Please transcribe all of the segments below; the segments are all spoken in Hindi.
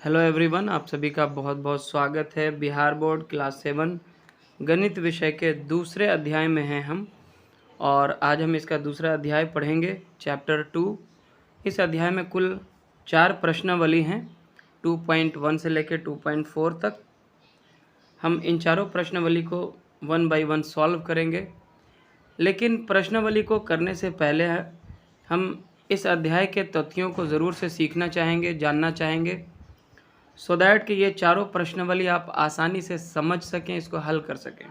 हेलो एवरीवन, आप सभी का बहुत बहुत स्वागत है। बिहार बोर्ड क्लास 7 गणित विषय के दूसरे अध्याय में हैं हम, और आज हम इसका दूसरा अध्याय पढ़ेंगे, चैप्टर 2। इस अध्याय में कुल 4 प्रश्नावली हैं, 2.1 से लेकर 2.4 तक। हम इन चारों प्रश्नावली को 1 बाय 1 सॉल्व करेंगे, लेकिन प्रश्नावली को करने से पहले हम इस अध्याय के तथ्यों को ज़रूर से सीखना चाहेंगे, जानना चाहेंगे, सो दैट कि ये चारों प्रश्नावली आप आसानी से समझ सकें, इसको हल कर सकें।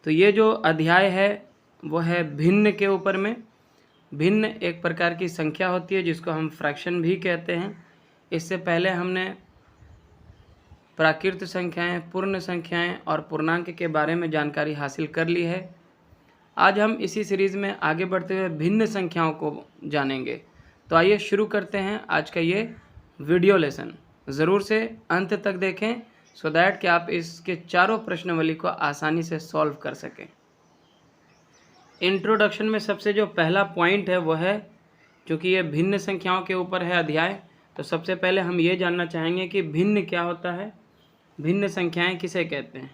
तो ये जो अध्याय है वो है भिन्न के ऊपर में। भिन्न एक प्रकार की संख्या होती है जिसको हम फ्रैक्शन भी कहते हैं। इससे पहले हमने प्राकृत संख्याएं, पूर्ण संख्याएं और पूर्णांक के बारे में जानकारी हासिल कर ली है। आज हम इसी सीरीज़ में आगे बढ़ते हुए भिन्न संख्याओं को जानेंगे। तो आइए शुरू करते हैं आज का ये वीडियो लेसन। ज़रूर से अंत तक देखें सो दैट कि आप इसके चारों प्रश्नावली को आसानी से सॉल्व कर सकें। इंट्रोडक्शन में सबसे जो पहला पॉइंट है वो है, क्योंकि ये भिन्न संख्याओं के ऊपर है अध्याय, तो सबसे पहले हम ये जानना चाहेंगे कि भिन्न क्या होता है, भिन्न संख्याएं किसे कहते हैं।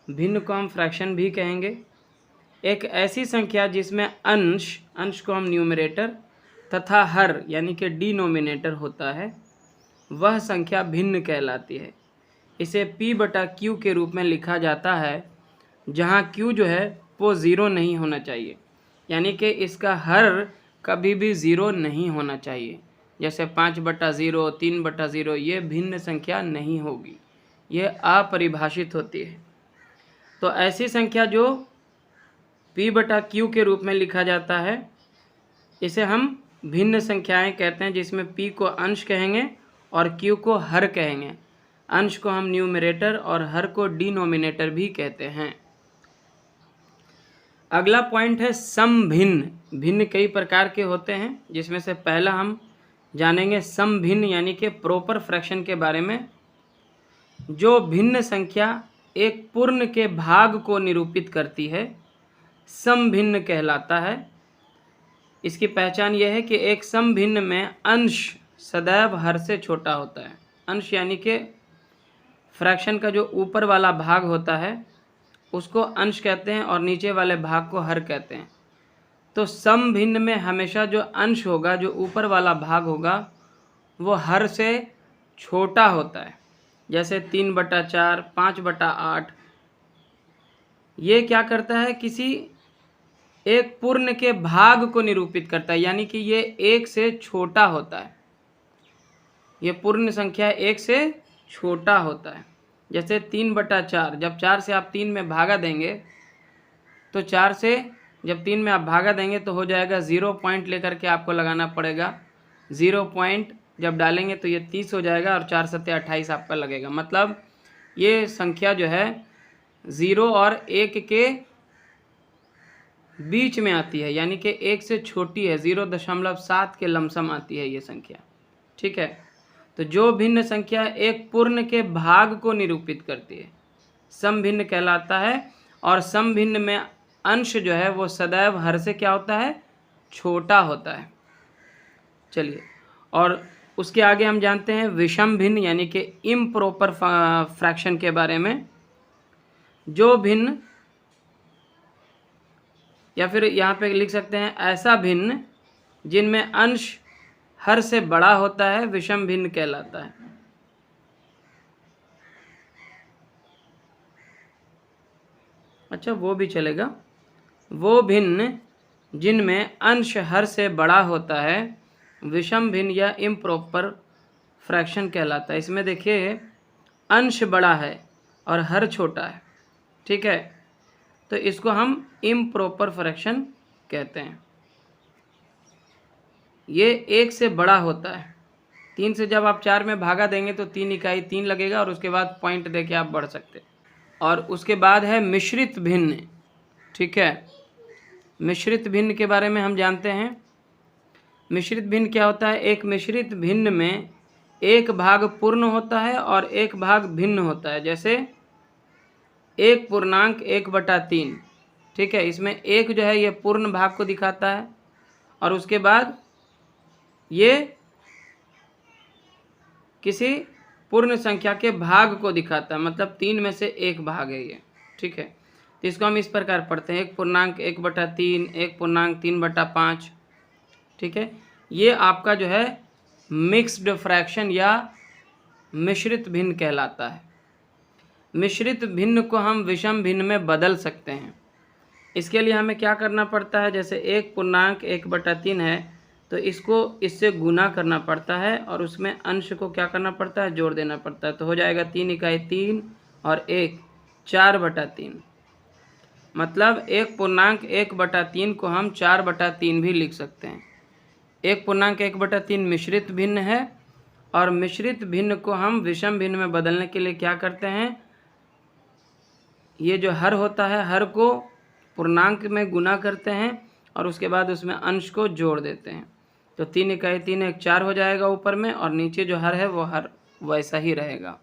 भिन्न को हम फ्रैक्शन भी कहेंगे। एक ऐसी संख्या जिसमें अंश को हम न्यूमरेटर तथा हर यानी कि डिनोमिनेटर होता है, वह संख्या भिन्न कहलाती है। इसे P/Q के रूप में लिखा जाता है, जहाँ Q जो है वो ज़ीरो नहीं होना चाहिए, यानी कि इसका हर कभी भी ज़ीरो नहीं होना चाहिए। जैसे 5/0, 3/0, ये भिन्न संख्या नहीं होगी, ये अपरिभाषित होती है। तो ऐसी संख्या जो P/Q के रूप में लिखा जाता है, इसे हम भिन्न संख्याएं कहते हैं, जिसमें P को अंश कहेंगे और Q को हर कहेंगे। अंश को हम न्यूमरेटर और हर को डिनोमिनेटर भी कहते हैं। अगला पॉइंट है समभिन्न। भिन्न कई प्रकार के होते हैं, जिसमें से पहला हम जानेंगे समभिन्न यानी कि प्रॉपर फ्रैक्शन के बारे में। जो भिन्न संख्या एक पूर्ण के भाग को निरूपित करती है, समभिन्न कहलाता है। इसकी पहचान यह है कि एक समभिन्न में अंश सदैव हर से छोटा होता है। अंश यानी कि फ्रैक्शन का जो ऊपर वाला भाग होता है उसको अंश कहते हैं और नीचे वाले भाग को हर कहते हैं। तो समभिन्न में हमेशा जो अंश होगा, जो ऊपर वाला भाग होगा, वो हर से छोटा होता है। जैसे 3/4, 5/8। ये क्या करता है, किसी एक पूर्ण के भाग को निरूपित करता है, यानी कि ये एक से छोटा होता है। ये पूर्ण संख्या एक से छोटा होता है। जैसे 3/4, जब 4 से आप 3 में भागा देंगे तो 4 से जब 3 में आप भागा देंगे तो हो जाएगा 0 पॉइंट लेकर के आपको लगाना पड़ेगा। 0 पॉइंट जब डालेंगे तो ये 30 हो जाएगा और 4 सत्ते 28 आपका लगेगा। मतलब ये संख्या जो है 0 और 1 के बीच में आती है, यानी कि 1 से छोटी है, 0.7 के लमसम आती है ये संख्या। ठीक है, तो जो भिन्न संख्या एक पूर्ण के भाग को निरूपित करती है, समभिन्न कहलाता है। और समभिन्न में अंश जो है वो सदैव हर से क्या होता है, छोटा होता है। चलिए, और उसके आगे हम जानते हैं विषम भिन्न यानी कि इम्प्रॉपर फ्रैक्शन के बारे में। जो भिन्न, या फिर यहाँ पे लिख सकते हैं ऐसा भिन्न जिनमें अंश हर से बड़ा होता है, विषम भिन्न कहलाता है। अच्छा, वो भी चलेगा। वो भिन्न जिनमें अंश हर से बड़ा होता है विषम भिन्न या इम्प्रॉपर फ्रैक्शन कहलाता है। इसमें देखिए अंश बड़ा है और हर छोटा है, ठीक है, तो इसको हम इम्प्रॉपर फ्रैक्शन कहते हैं। ये 1 से बड़ा होता है। 3 से जब आप 4 में भागा देंगे तो 3 इकाई 3 लगेगा और उसके बाद पॉइंट देके आप बढ़ सकते हैं। और उसके बाद है मिश्रित भिन्न। ठीक है, मिश्रित भिन्न के बारे में हम जानते हैं। मिश्रित भिन्न क्या होता है, एक मिश्रित भिन्न में एक भाग पूर्ण होता है और एक भाग भिन्न होता है। जैसे 1 पूर्णांक 1/3। ठीक है, इसमें एक जो है ये पूर्ण भाग को दिखाता है और उसके बाद ये किसी पूर्ण संख्या के भाग को दिखाता है, मतलब 3 में से 1 भाग है ये, ठीक है। तो इसको हम इस प्रकार पढ़ते हैं 1/1/3, 1/3/5, ठीक है। ये आपका जो है मिक्स्ड फ्रैक्शन या मिश्रित भिन्न कहलाता है। मिश्रित भिन्न को हम विषम भिन्न में बदल सकते हैं। इसके लिए हमें क्या करना पड़ता है, जैसे 1/1/3 है तो इसको इससे गुना करना पड़ता है और उसमें अंश को क्या करना पड़ता है, जोड़ देना पड़ता है। तो हो जाएगा 3 इकाई 3 और 1 4/3, मतलब 1/1/3 को हम 4/3 भी लिख सकते हैं। 1/1/3 मिश्रित भिन्न है और मिश्रित भिन्न को हम विषम भिन्न में बदलने के लिए क्या करते हैं, ये जो हर होता है हर को पूर्णांक में गुना करते हैं और उसके बाद उसमें अंश को जोड़ देते हैं। तो 3 इकाई 3 1 4 हो जाएगा ऊपर में, और नीचे जो हर है वो हर वैसा ही रहेगा।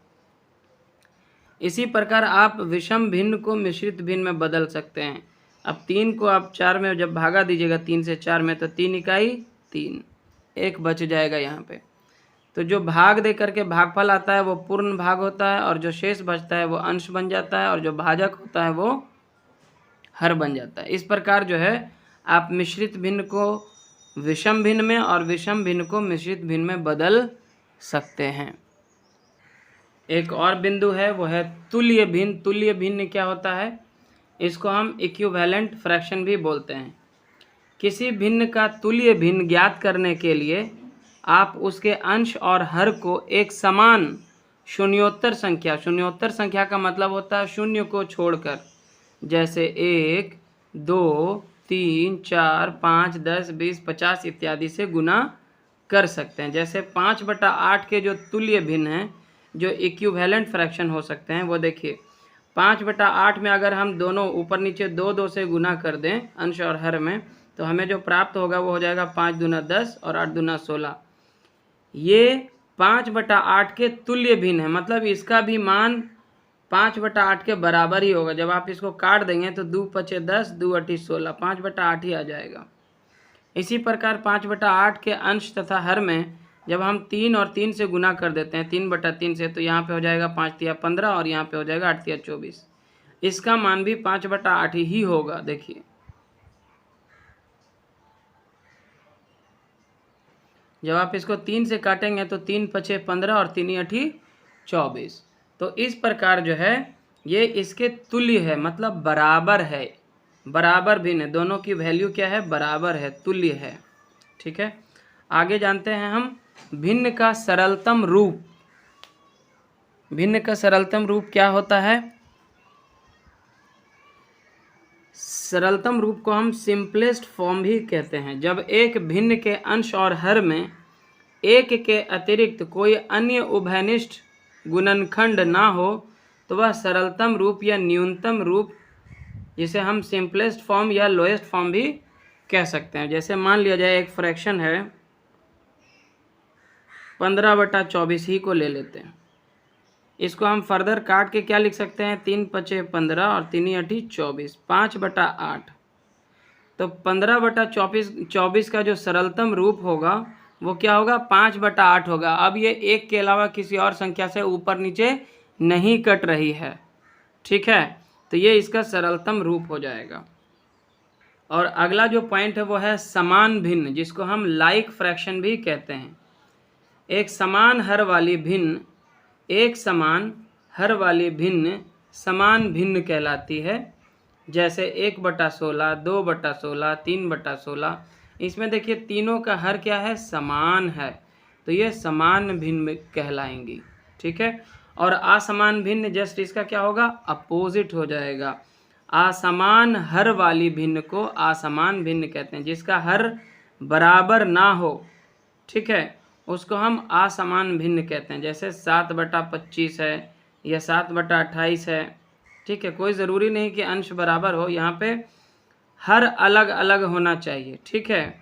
इसी प्रकार आप विषम भिन्न को मिश्रित भिन्न में बदल सकते हैं। अब 3 को आप 4 में जब भागा दीजिएगा 3 से 4 में, तो 3 इकाई 3, 1 बच जाएगा यहाँ पे। तो जो भाग दे करके भागफल आता है वो पूर्ण भाग होता है, और जो शेष बचता है वो अंश बन जाता है, और जो भाजक होता है वो हर बन जाता है। इस प्रकार जो है आप मिश्रित भिन्न को विषम भिन्न में और विषम भिन्न को मिश्रित भिन्न में बदल सकते हैं। एक और बिंदु है वो है तुल्य भिन्न। तुल्य भिन्न क्या होता है, इसको हम इक्विवेलेंट फ्रैक्शन भी बोलते हैं। किसी भिन्न का तुल्य भिन्न ज्ञात करने के लिए आप उसके अंश और हर को एक समान शून्योत्तर संख्या, शून्योत्तर संख्या का मतलब होता है शून्य को छोड़कर, जैसे 1 2 3 4 5 10 20 50 इत्यादि से गुना कर सकते हैं। जैसे 5/8 के जो तुल्य भिन्न हैं, जो इक्विवेलेंट फ्रैक्शन हो सकते हैं, वो देखिए 5/8 में अगर हम दोनों ऊपर नीचे 2 से गुना कर दें अंश और हर में, तो हमें जो प्राप्त होगा वो हो जाएगा 5 दूना 10 और 8 दूना 16। ये 5/8 के तुल्य भिन्न है, मतलब इसका भी मान 5/8 के बराबर ही होगा। जब आप इसको काट देंगे तो 2 5 10 2 8 16, 5/8 ही आ जाएगा। इसी प्रकार 5/8 के अंश तथा हर में जब हम 3 और 3 से गुना कर देते हैं 3/3 से, तो यहाँ पे हो जाएगा 5 तिया 15 और यहाँ पे हो जाएगा 8 तिया 24। इसका मान भी 5/8 ही होगा। देखिए जब आप इसको 3 से काटेंगे तो 3 5 15 और 3 8 24। तो इस प्रकार जो है ये इसके तुल्य है, मतलब बराबर है, बराबर भिन्न है। दोनों की वैल्यू क्या है, बराबर है, तुल्य है, ठीक है। आगे जानते हैं हम भिन्न का सरलतम रूप। भिन्न का सरलतम रूप क्या होता है, सरलतम रूप को हम सिंपलेस्ट फॉर्म भी कहते हैं। जब एक भिन्न के अंश और हर में एक के अतिरिक्त कोई अन्य उभयनिष्ठ गुणनखंड ना हो तो वह सरलतम रूप या न्यूनतम रूप, जिसे हम सिंपलेस्ट फॉर्म या लोएस्ट फॉर्म भी कह सकते हैं। जैसे मान लिया जाए एक फ्रैक्शन है 15/24 ही को ले लेते हैं। इसको हम फर्दर काट के क्या लिख सकते हैं, 3 5 15 और 3 8 24, 5/8। तो 15/24 का जो सरलतम रूप होगा वो क्या होगा, 5/8 होगा। अब ये 1 के अलावा किसी और संख्या से ऊपर नीचे नहीं कट रही है, ठीक है। तो ये इसका सरलतम रूप हो जाएगा। और अगला जो पॉइंट है वो है समान भिन्न, जिसको हम लाइक फ्रैक्शन भी कहते हैं। एक समान हर वाली भिन्न, एक समान हर वाली भिन्न समान भिन्न कहलाती है। जैसे 1/16, 2/16, 3/16। इसमें देखिए तीनों का हर क्या है, समान है, तो ये समान भिन्न कहलाएंगी, ठीक है। और असमान भिन्न जस्ट इसका क्या होगा, अपोजिट हो जाएगा। असमान हर वाली भिन्न को असमान भिन्न कहते हैं। जिसका हर बराबर ना हो, ठीक है, उसको हम असमान भिन्न कहते हैं। जैसे 7/25 है या 7/28 है, ठीक है। कोई ज़रूरी नहीं कि अंश बराबर हो, यहाँ पे हर अलग अलग होना चाहिए, ठीक है।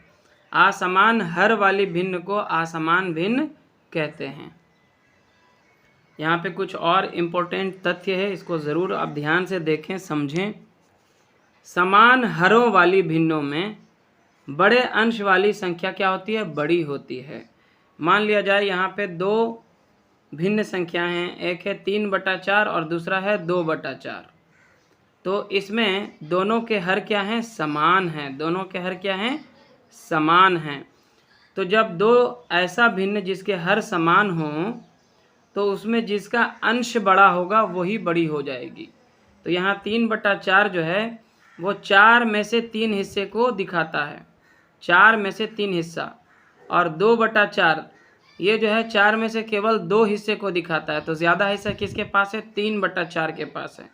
असमान हर वाली भिन्न को असमान भिन्न कहते हैं। यहाँ पे कुछ और इम्पोर्टेंट तथ्य है, इसको ज़रूर आप ध्यान से देखें समझें। समान हरों वाली भिन्नों में बड़े अंश वाली संख्या क्या होती है, बड़ी होती है। मान लिया जाए यहाँ पे 2 भिन्न संख्या हैं, एक है 3/4 और दूसरा है 2/4। तो इसमें दोनों के हर क्या हैं, समान हैं, दोनों के हर क्या हैं, समान हैं। तो जब दो ऐसा भिन्न जिसके हर समान हों तो उसमें जिसका अंश बड़ा होगा वही बड़ी हो जाएगी। तो यहाँ 3/4 जो है वो 4 में से 3 हिस्से को दिखाता है, 4 में से 3 हिस्सा, और 2/4 ये जो है 4 में से केवल 2 हिस्से को दिखाता है। तो ज़्यादा हिस्सा किसके पास है, 3/4 के पास है।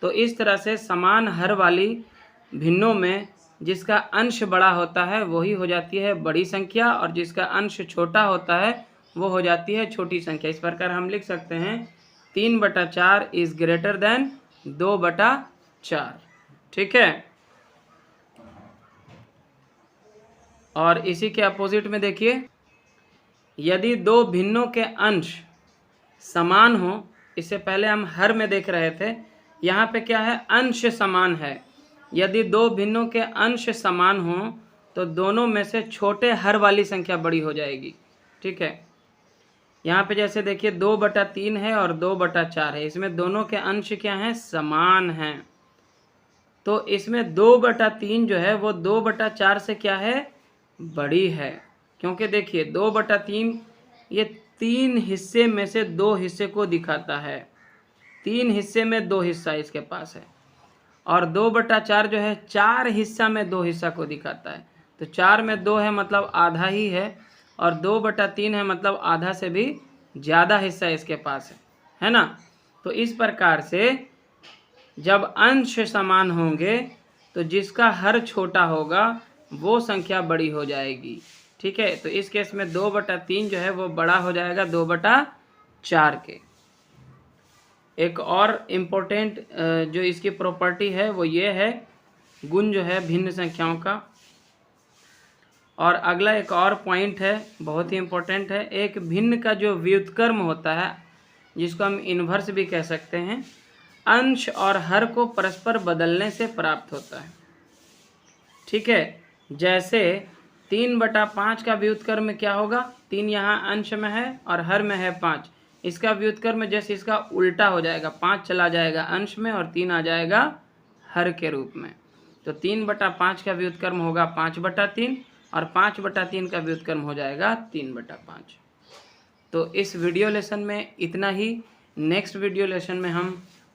तो इस तरह से समान हर वाली भिन्नों में जिसका अंश बड़ा होता है वही हो जाती है बड़ी संख्या, और जिसका अंश छोटा होता है वो हो जाती है छोटी संख्या। इस प्रकार हम लिख सकते हैं 3/4 इज ग्रेटर देन 2/4। ठीक है। और इसी के अपोजिट में देखिए, यदि दो भिन्नों के अंश समान हो, इससे पहले हम हर में देख रहे थे, यहाँ पे क्या है, अंश समान है। यदि दो भिन्नों के अंश समान हो तो दोनों में से छोटे हर वाली संख्या बड़ी हो जाएगी। ठीक है। यहाँ पे जैसे देखिए 2/3 है और 2/4 है, इसमें दोनों के अंश क्या हैं, समान हैं। तो इसमें 2/3 जो है वो 2/4 से क्या है, बड़ी है। क्योंकि देखिए 2/3 ये 3 हिस्से में से 2 हिस्से को दिखाता है, 3 हिस्से में 2 हिस्सा इसके पास है। और 2/4 जो है 4 हिस्सा में 2 हिस्सा को दिखाता है। तो 4 में 2 है मतलब आधा ही है, और 2/3 है मतलब आधा से भी ज़्यादा हिस्सा इसके पास है ना। तो इस प्रकार से जब अंश समान होंगे तो जिसका हर छोटा होगा वो संख्या बड़ी हो जाएगी। ठीक है। तो इस केस में 2/3 जो है वो बड़ा हो जाएगा 2/4 के। एक और इम्पोर्टेंट जो इसकी प्रॉपर्टी है वो ये है, गुण जो है भिन्न संख्याओं का। और अगला एक और पॉइंट है, बहुत ही इम्पोर्टेंट है, एक भिन्न का जो व्युत्क्रम होता है जिसको हम इन्वर्स भी कह सकते हैं, अंश और हर को परस्पर बदलने से प्राप्त होता है। ठीक है। जैसे 3/5 का व्युत्क्रम क्या होगा, 3 यहाँ अंश में है और हर में है 5, इसका व्युत्क्रम जैसे इसका उल्टा हो जाएगा, 5 चला जाएगा अंश में और 3 आ जाएगा हर के रूप में। तो 3/5 का व्युत्क्रम होगा 5/3 और 5/3 का व्युत्क्रम हो जाएगा 3/5। तो इस वीडियो लेसन में इतना ही। नेक्स्ट वीडियो लेसन में हम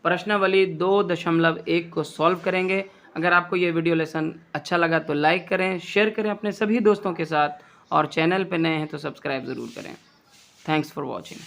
प्रश्नावली 2.1 को सॉल्व करेंगे। अगर आपको ये वीडियो लेसन अच्छा लगा तो लाइक करें, शेयर करें अपने सभी दोस्तों के साथ, और चैनल पे नए हैं तो सब्सक्राइब ज़रूर करें। Thanks for watching.